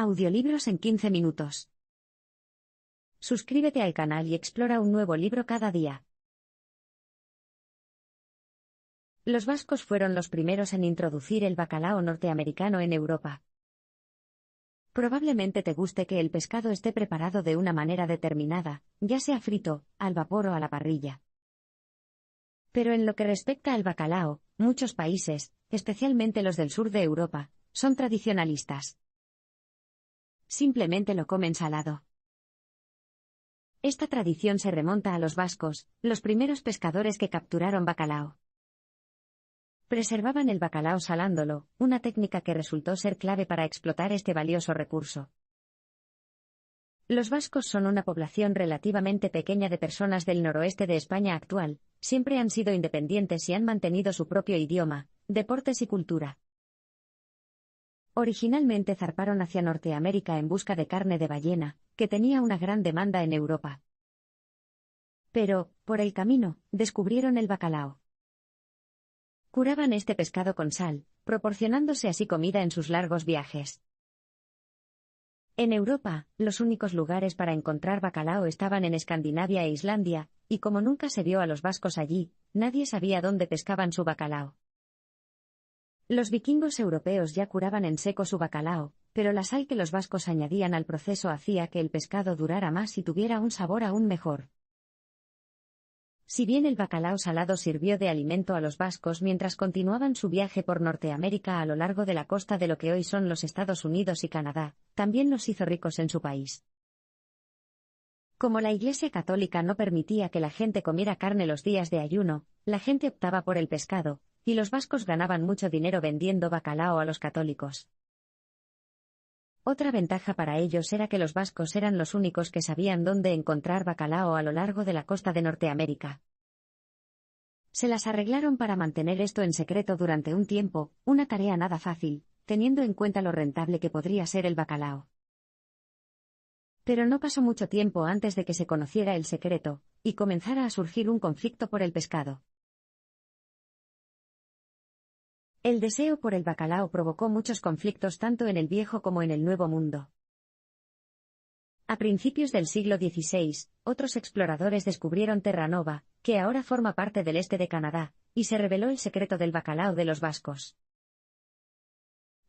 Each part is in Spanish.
Audiolibros en 15 minutos. Suscríbete al canal y explora un nuevo libro cada día. Los vascos fueron los primeros en introducir el bacalao norteamericano en Europa. Probablemente te guste que el pescado esté preparado de una manera determinada, ya sea frito, al vapor o a la parrilla. Pero en lo que respecta al bacalao, muchos países, especialmente los del sur de Europa, son tradicionalistas. Simplemente lo comen salado. Esta tradición se remonta a los vascos, los primeros pescadores que capturaron bacalao. Preservaban el bacalao salándolo, una técnica que resultó ser clave para explotar este valioso recurso. Los vascos son una población relativamente pequeña de personas del noroeste de España actual, siempre han sido independientes y han mantenido su propio idioma, deportes y cultura. Originalmente zarparon hacia Norteamérica en busca de carne de ballena, que tenía una gran demanda en Europa. Pero, por el camino, descubrieron el bacalao. Curaban este pescado con sal, proporcionándose así comida en sus largos viajes. En Europa, los únicos lugares para encontrar bacalao estaban en Escandinavia e Islandia, y como nunca se vio a los vascos allí, nadie sabía dónde pescaban su bacalao. Los vikingos europeos ya curaban en seco su bacalao, pero la sal que los vascos añadían al proceso hacía que el pescado durara más y tuviera un sabor aún mejor. Si bien el bacalao salado sirvió de alimento a los vascos mientras continuaban su viaje por Norteamérica a lo largo de la costa de lo que hoy son los Estados Unidos y Canadá, también los hizo ricos en su país. Como la Iglesia Católica no permitía que la gente comiera carne los días de ayuno, la gente optaba por el pescado, y los vascos ganaban mucho dinero vendiendo bacalao a los católicos. Otra ventaja para ellos era que los vascos eran los únicos que sabían dónde encontrar bacalao a lo largo de la costa de Norteamérica. Se las arreglaron para mantener esto en secreto durante un tiempo, una tarea nada fácil, teniendo en cuenta lo rentable que podría ser el bacalao. Pero no pasó mucho tiempo antes de que se conociera el secreto, y comenzara a surgir un conflicto por el pescado. El deseo por el bacalao provocó muchos conflictos tanto en el Viejo como en el Nuevo Mundo. A principios del siglo XVI, otros exploradores descubrieron Terra Nova, que ahora forma parte del este de Canadá, y se reveló el secreto del bacalao de los vascos.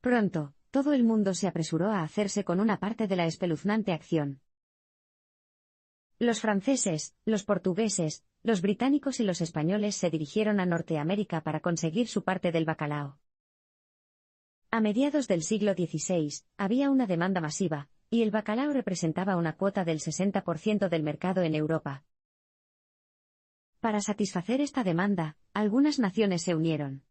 Pronto, todo el mundo se apresuró a hacerse con una parte de la espeluznante acción. Los franceses, los portugueses, los británicos y los españoles se dirigieron a Norteamérica para conseguir su parte del bacalao. A mediados del siglo XVI, había una demanda masiva, y el bacalao representaba una cuota del 60% del mercado en Europa. Para satisfacer esta demanda, algunas naciones se unieron.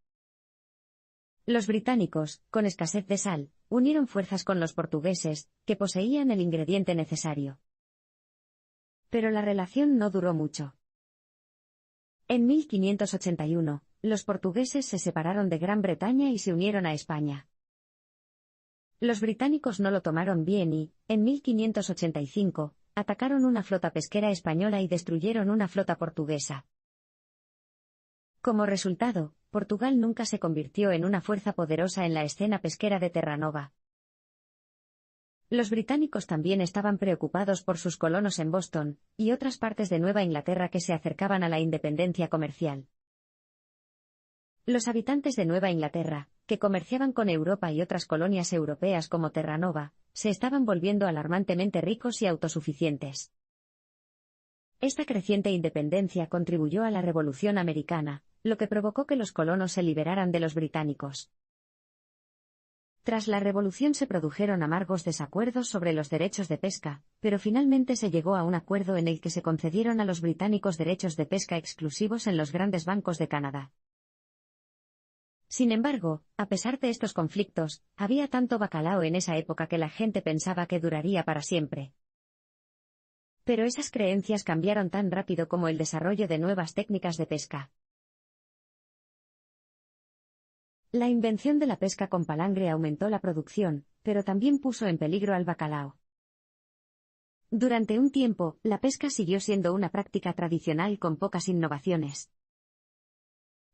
Los británicos, con escasez de sal, unieron fuerzas con los portugueses, que poseían el ingrediente necesario. Pero la relación no duró mucho. En 1581, los portugueses se separaron de Gran Bretaña y se unieron a España. Los británicos no lo tomaron bien y, en 1585, atacaron una flota pesquera española y destruyeron una flota portuguesa. Como resultado, Portugal nunca se convirtió en una fuerza poderosa en la escena pesquera de Terra Nova. Los británicos también estaban preocupados por sus colonos en Boston y otras partes de Nueva Inglaterra que se acercaban a la independencia comercial. Los habitantes de Nueva Inglaterra, que comerciaban con Europa y otras colonias europeas como Terra Nova, se estaban volviendo alarmantemente ricos y autosuficientes. Esta creciente independencia contribuyó a la Revolución Americana, lo que provocó que los colonos se liberaran de los británicos. Tras la revolución se produjeron amargos desacuerdos sobre los derechos de pesca, pero finalmente se llegó a un acuerdo en el que se concedieron a los británicos derechos de pesca exclusivos en los grandes bancos de Canadá. Sin embargo, a pesar de estos conflictos, había tanto bacalao en esa época que la gente pensaba que duraría para siempre. Pero esas creencias cambiaron tan rápido como el desarrollo de nuevas técnicas de pesca. La invención de la pesca con palangre aumentó la producción, pero también puso en peligro al bacalao. Durante un tiempo, la pesca siguió siendo una práctica tradicional con pocas innovaciones.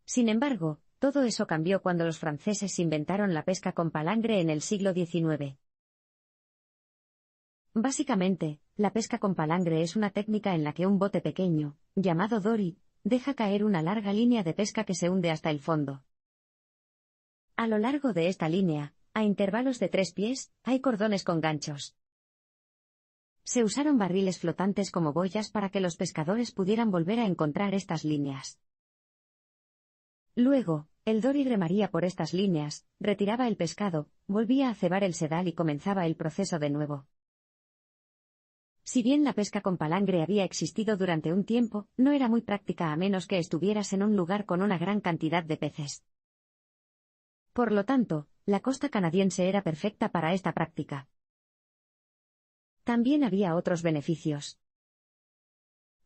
Sin embargo, todo eso cambió cuando los franceses inventaron la pesca con palangre en el siglo XIX. Básicamente, la pesca con palangre es una técnica en la que un bote pequeño, llamado dory, deja caer una larga línea de pesca que se hunde hasta el fondo. A lo largo de esta línea, a intervalos de 3 pies, hay cordones con ganchos. Se usaron barriles flotantes como boyas para que los pescadores pudieran volver a encontrar estas líneas. Luego, el dory remaría por estas líneas, retiraba el pescado, volvía a cebar el sedal y comenzaba el proceso de nuevo. Si bien la pesca con palangre había existido durante un tiempo, no era muy práctica a menos que estuvieras en un lugar con una gran cantidad de peces. Por lo tanto, la costa canadiense era perfecta para esta práctica. También había otros beneficios.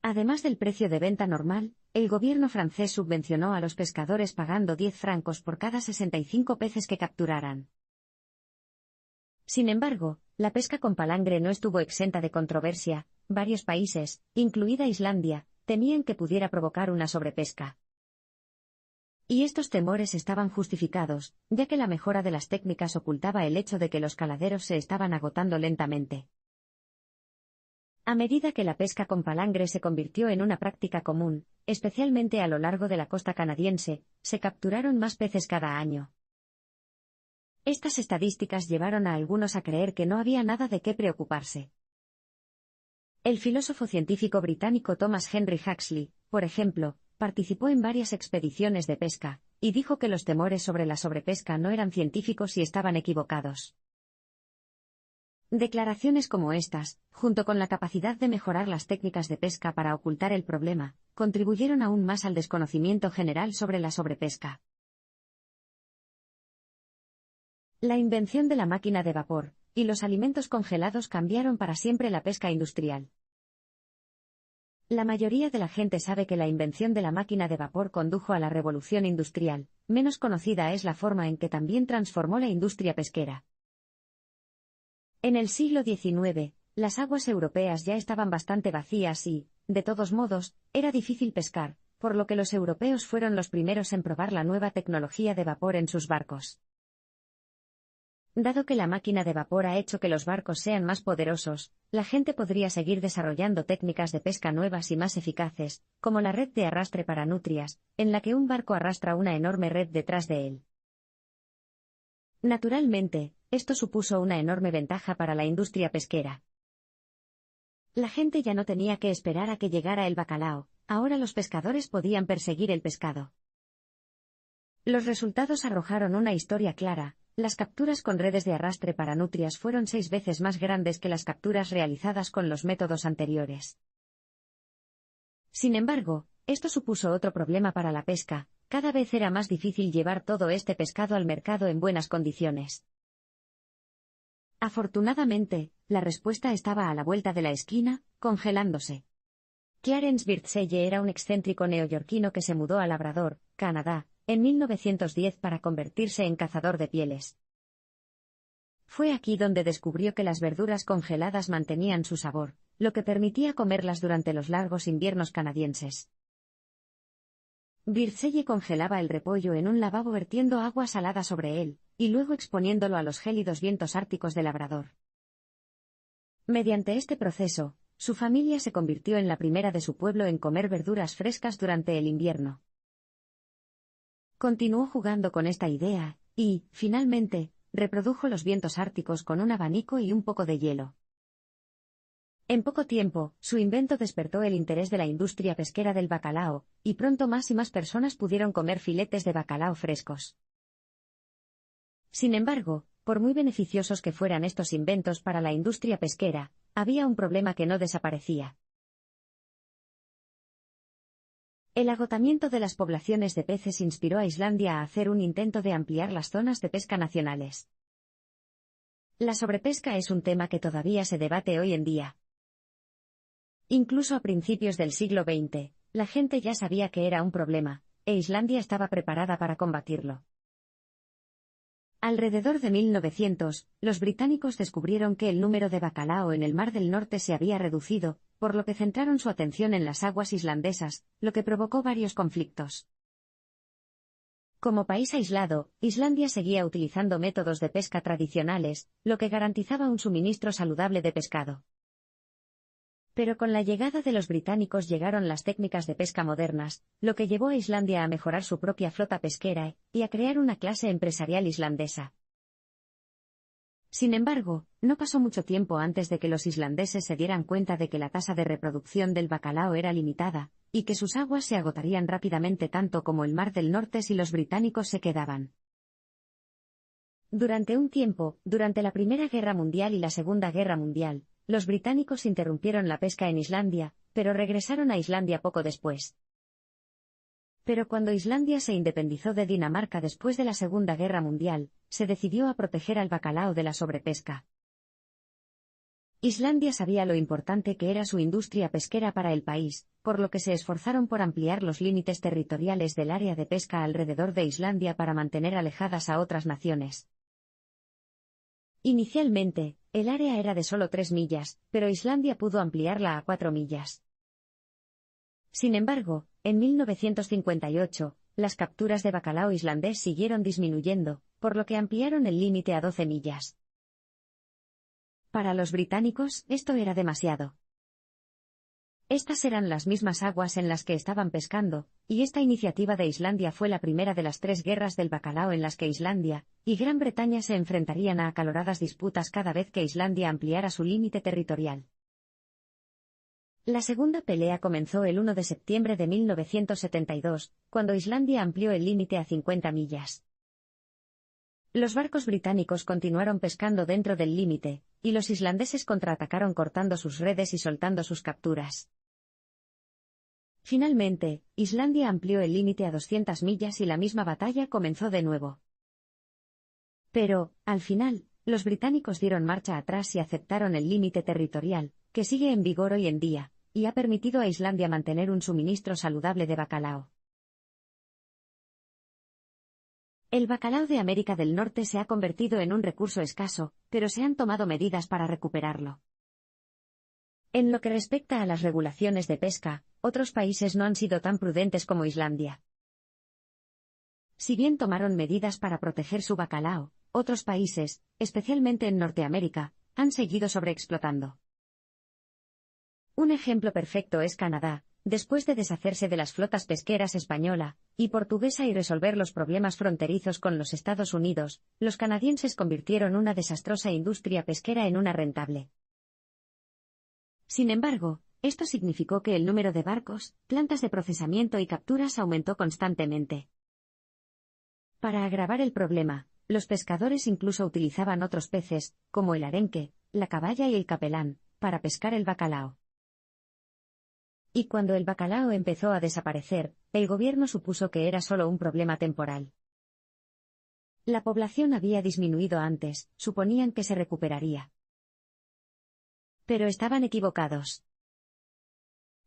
Además del precio de venta normal, el gobierno francés subvencionó a los pescadores pagando 10 francos por cada 65 peces que capturaran. Sin embargo, la pesca con palangre no estuvo exenta de controversia. Varios países, incluida Islandia, temían que pudiera provocar una sobrepesca. Y estos temores estaban justificados, ya que la mejora de las técnicas ocultaba el hecho de que los caladeros se estaban agotando lentamente. A medida que la pesca con palangre se convirtió en una práctica común, especialmente a lo largo de la costa canadiense, se capturaron más peces cada año. Estas estadísticas llevaron a algunos a creer que no había nada de qué preocuparse. El filósofo científico británico Thomas Henry Huxley, por ejemplo, participó en varias expediciones de pesca, y dijo que los temores sobre la sobrepesca no eran científicos y estaban equivocados. Declaraciones como estas, junto con la capacidad de mejorar las técnicas de pesca para ocultar el problema, contribuyeron aún más al desconocimiento general sobre la sobrepesca. La invención de la máquina de vapor y los alimentos congelados cambiaron para siempre la pesca industrial. La mayoría de la gente sabe que la invención de la máquina de vapor condujo a la revolución industrial, menos conocida es la forma en que también transformó la industria pesquera. En el siglo XIX, las aguas europeas ya estaban bastante vacías y, de todos modos, era difícil pescar, por lo que los europeos fueron los primeros en probar la nueva tecnología de vapor en sus barcos. Dado que la máquina de vapor ha hecho que los barcos sean más poderosos, la gente podría seguir desarrollando técnicas de pesca nuevas y más eficaces, como la red de arrastre para nutrias, en la que un barco arrastra una enorme red detrás de él. Naturalmente, esto supuso una enorme ventaja para la industria pesquera. La gente ya no tenía que esperar a que llegara el bacalao, ahora los pescadores podían perseguir el pescado. Los resultados arrojaron una historia clara. Las capturas con redes de arrastre para nutrias fueron 6 veces más grandes que las capturas realizadas con los métodos anteriores. Sin embargo, esto supuso otro problema para la pesca, cada vez era más difícil llevar todo este pescado al mercado en buenas condiciones. Afortunadamente, la respuesta estaba a la vuelta de la esquina, congelándose. Clarence Birdseye era un excéntrico neoyorquino que se mudó a Labrador, Canadá, en 1910 para convertirse en cazador de pieles. Fue aquí donde descubrió que las verduras congeladas mantenían su sabor, lo que permitía comerlas durante los largos inviernos canadienses. Birdseye congelaba el repollo en un lavabo vertiendo agua salada sobre él, y luego exponiéndolo a los gélidos vientos árticos de Labrador. Mediante este proceso, su familia se convirtió en la primera de su pueblo en comer verduras frescas durante el invierno. Continuó jugando con esta idea, y, finalmente, reprodujo los vientos árticos con un abanico y un poco de hielo. En poco tiempo, su invento despertó el interés de la industria pesquera del bacalao, y pronto más y más personas pudieron comer filetes de bacalao frescos. Sin embargo, por muy beneficiosos que fueran estos inventos para la industria pesquera, había un problema que no desaparecía. El agotamiento de las poblaciones de peces inspiró a Islandia a hacer un intento de ampliar las zonas de pesca nacionales. La sobrepesca es un tema que todavía se debate hoy en día. Incluso a principios del siglo XX, la gente ya sabía que era un problema, e Islandia estaba preparada para combatirlo. Alrededor de 1900, los británicos descubrieron que el número de bacalao en el Mar del Norte se había reducido, por lo que centraron su atención en las aguas islandesas, lo que provocó varios conflictos. Como país aislado, Islandia seguía utilizando métodos de pesca tradicionales, lo que garantizaba un suministro saludable de pescado. Pero con la llegada de los británicos llegaron las técnicas de pesca modernas, lo que llevó a Islandia a mejorar su propia flota pesquera y a crear una clase empresarial islandesa. Sin embargo, no pasó mucho tiempo antes de que los islandeses se dieran cuenta de que la tasa de reproducción del bacalao era limitada, y que sus aguas se agotarían rápidamente tanto como el Mar del Norte si los británicos se quedaban. Durante un tiempo, durante la Primera Guerra Mundial y la Segunda Guerra Mundial, los británicos interrumpieron la pesca en Islandia, pero regresaron a Islandia poco después. Pero cuando Islandia se independizó de Dinamarca después de la Segunda Guerra Mundial, se decidió a proteger al bacalao de la sobrepesca. Islandia sabía lo importante que era su industria pesquera para el país, por lo que se esforzaron por ampliar los límites territoriales del área de pesca alrededor de Islandia para mantener alejadas a otras naciones. Inicialmente, el área era de solo 3 millas, pero Islandia pudo ampliarla a 4 millas. Sin embargo, en 1958, las capturas de bacalao islandés siguieron disminuyendo, por lo que ampliaron el límite a 12 millas. Para los británicos, esto era demasiado. Estas eran las mismas aguas en las que estaban pescando, y esta iniciativa de Islandia fue la primera de las 3 guerras del bacalao en las que Islandia y Gran Bretaña se enfrentarían a acaloradas disputas cada vez que Islandia ampliara su límite territorial. La segunda pelea comenzó el 1 de septiembre de 1972, cuando Islandia amplió el límite a 50 millas. Los barcos británicos continuaron pescando dentro del límite, y los islandeses contraatacaron cortando sus redes y soltando sus capturas. Finalmente, Islandia amplió el límite a 200 millas y la misma batalla comenzó de nuevo. Pero, al final, los británicos dieron marcha atrás y aceptaron el límite territorial, que sigue en vigor hoy en día, y ha permitido a Islandia mantener un suministro saludable de bacalao. El bacalao de América del Norte se ha convertido en un recurso escaso, pero se han tomado medidas para recuperarlo. En lo que respecta a las regulaciones de pesca, otros países no han sido tan prudentes como Islandia. Si bien tomaron medidas para proteger su bacalao, otros países, especialmente en Norteamérica, han seguido sobreexplotando. Un ejemplo perfecto es Canadá, después de deshacerse de las flotas pesqueras española y portuguesa y resolver los problemas fronterizos con los Estados Unidos, los canadienses convirtieron una desastrosa industria pesquera en una rentable. Sin embargo, esto significó que el número de barcos, plantas de procesamiento y capturas aumentó constantemente. Para agravar el problema, los pescadores incluso utilizaban otros peces, como el arenque, la caballa y el capelán, para pescar el bacalao. Y cuando el bacalao empezó a desaparecer, el gobierno supuso que era solo un problema temporal. La población había disminuido antes, suponían que se recuperaría. Pero estaban equivocados.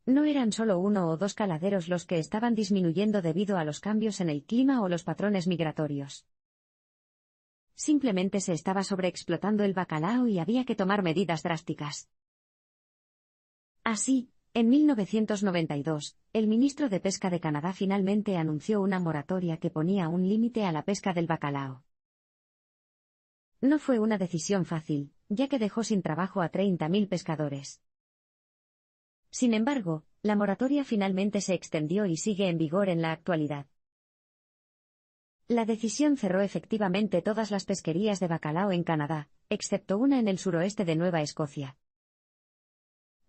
No eran solo 1 o 2 caladeros los que estaban disminuyendo debido a los cambios en el clima o los patrones migratorios. Simplemente se estaba sobreexplotando el bacalao y había que tomar medidas drásticas. Así, en 1992, el ministro de Pesca de Canadá finalmente anunció una moratoria que ponía un límite a la pesca del bacalao. No fue una decisión fácil, ya que dejó sin trabajo a 30.000 pescadores. Sin embargo, la moratoria finalmente se extendió y sigue en vigor en la actualidad. La decisión cerró efectivamente todas las pesquerías de bacalao en Canadá, excepto una en el suroeste de Nueva Escocia.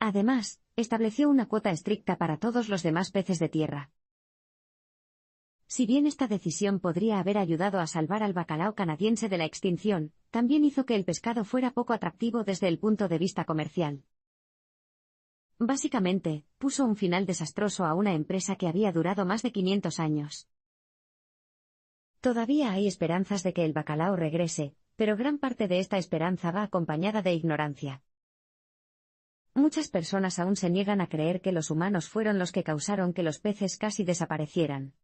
Además, estableció una cuota estricta para todos los demás peces de tierra. Si bien esta decisión podría haber ayudado a salvar al bacalao canadiense de la extinción, también hizo que el pescado fuera poco atractivo desde el punto de vista comercial. Básicamente, puso un final desastroso a una empresa que había durado más de 500 años. Todavía hay esperanzas de que el bacalao regrese, pero gran parte de esta esperanza va acompañada de ignorancia. Muchas personas aún se niegan a creer que los humanos fueron los que causaron que los peces casi desaparecieran.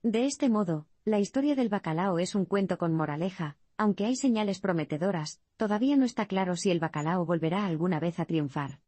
De este modo, la historia del bacalao es un cuento con moraleja, aunque hay señales prometedoras, todavía no está claro si el bacalao volverá alguna vez a triunfar.